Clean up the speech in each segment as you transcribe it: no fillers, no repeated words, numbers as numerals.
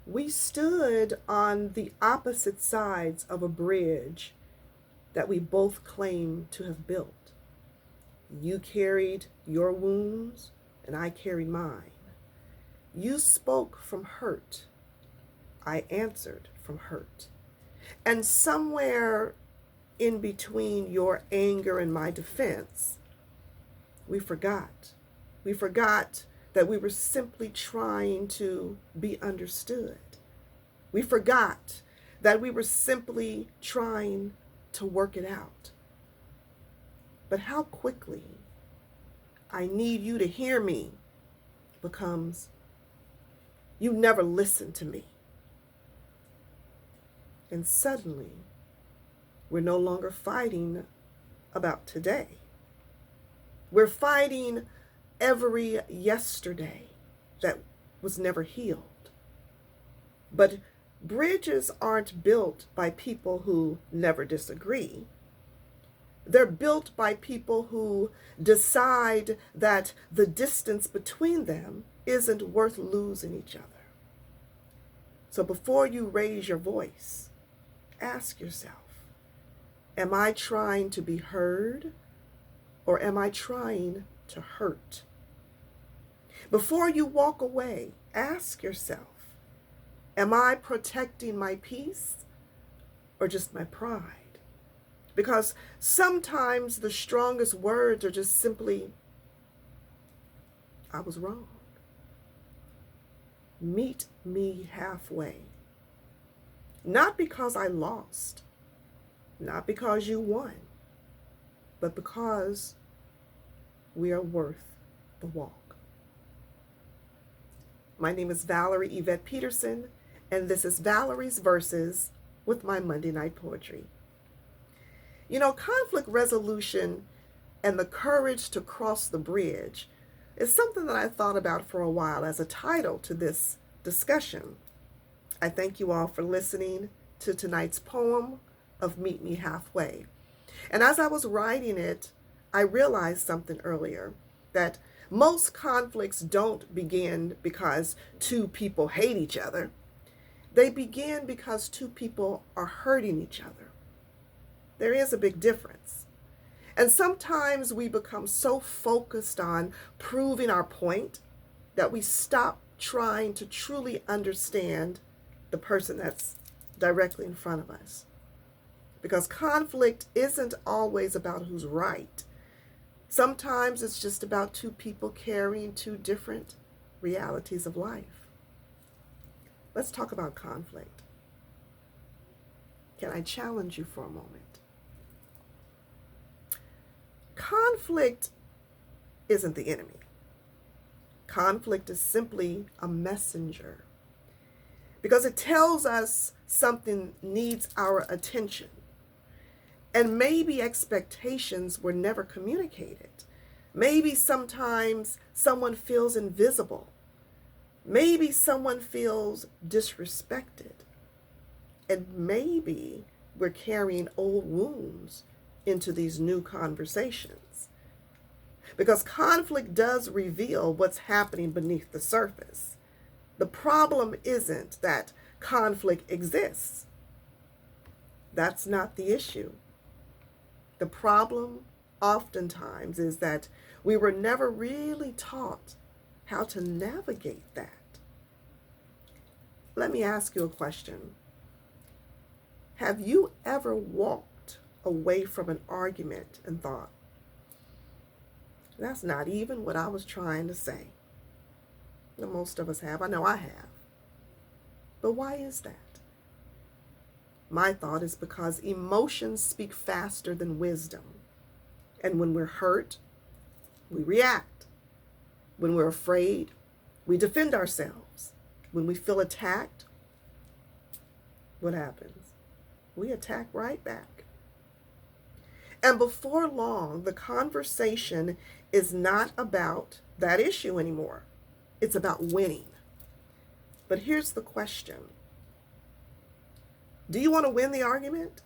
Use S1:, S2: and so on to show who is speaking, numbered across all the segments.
S1: We stood on the opposite sides of a bridge that we both claim to have built. You carried your wounds, and I carried mine. You spoke from hurt. I answered from hurt. And somewhere in between your anger and my defense, we forgot. We forgot that we were simply trying to be understood. We forgot that we were simply trying to work it out. But how quickly I need you to hear me becomes you never listen to me. And suddenly, we're no longer fighting about today. We're fighting every yesterday that was never healed. But bridges aren't built by people who never disagree. They're built by people who decide that the distance between them isn't worth losing each other. So before you raise your voice, ask yourself, am I trying to be heard or am I trying to hurt? Before you walk away, ask yourself, am I protecting my peace or just my pride? Because sometimes the strongest words are just simply, I was wrong. Meet me halfway. Not because I lost, not because you won, but because we are worth the walk. My name is Valerie Yvette Peterson, and this is Valerie's Verses with my Monday Night Poetry. You know, conflict resolution and the courage to cross the bridge is something that I thought about for a while as a title to this discussion. I thank you all for listening to tonight's poem of Meet Me Halfway. And as I was writing it, I realized something earlier, that most conflicts don't begin because two people hate each other. They begin because two people are hurting each other. There is a big difference. And sometimes we become so focused on proving our point that we stop trying to truly understand the person that's directly in front of us. Because conflict isn't always about who's right. Sometimes it's just about two people carrying two different realities of life. Let's talk about conflict. Can I challenge you for a moment? Conflict isn't the enemy. Conflict is simply a messenger because it tells us something needs our attention. And maybe expectations were never communicated. Maybe sometimes someone feels invisible. Maybe someone feels disrespected. And maybe we're carrying old wounds into these new conversations. Because conflict does reveal what's happening beneath the surface. The problem isn't that conflict exists. That's not the issue. The problem oftentimes is that we were never really taught how to navigate that. Let me ask you a question. Have you ever walked away from an argument and thought, that's not even what I was trying to say? Well, most of us have. I know I have. But why is that? My thought is because emotions speak faster than wisdom. And when we're hurt, we react. When we're afraid, we defend ourselves. When we feel attacked, what happens? We attack right back. And before long, the conversation is not about that issue anymore. It's about winning. But here's the question. Do you want to win the argument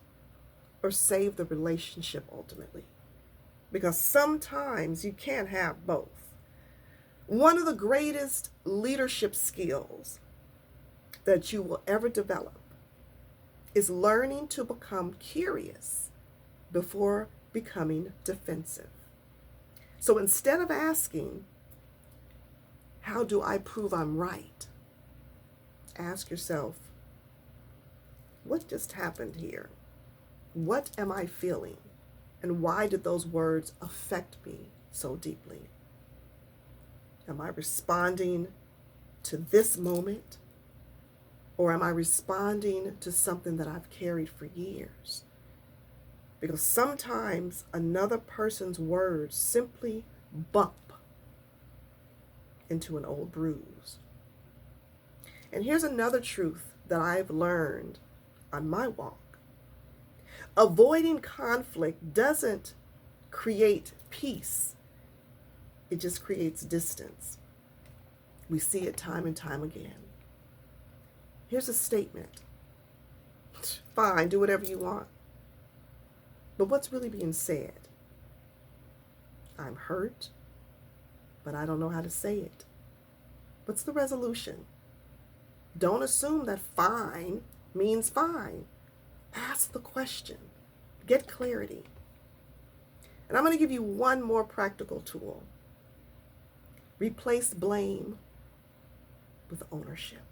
S1: or save the relationship ultimately? Because sometimes you can't have both. One of the greatest leadership skills that you will ever develop is learning to become curious before becoming defensive. So instead of asking, how do I prove I'm right? Ask yourself, what just happened here? What am I feeling? And why did those words affect me so deeply? Am I responding to this moment? Or am I responding to something that I've carried for years? Because sometimes another person's words simply bump into an old bruise. And here's another truth that I've learned on my walk. Avoiding conflict doesn't create peace. It just creates distance. We see it time and time again. Here's a statement. Fine, do whatever you want. But what's really being said? I'm hurt, but I don't know how to say it. What's the resolution? Don't assume that fine means fine. Ask the question. Get clarity. And I'm going to give you one more practical tool. Replace blame with ownership.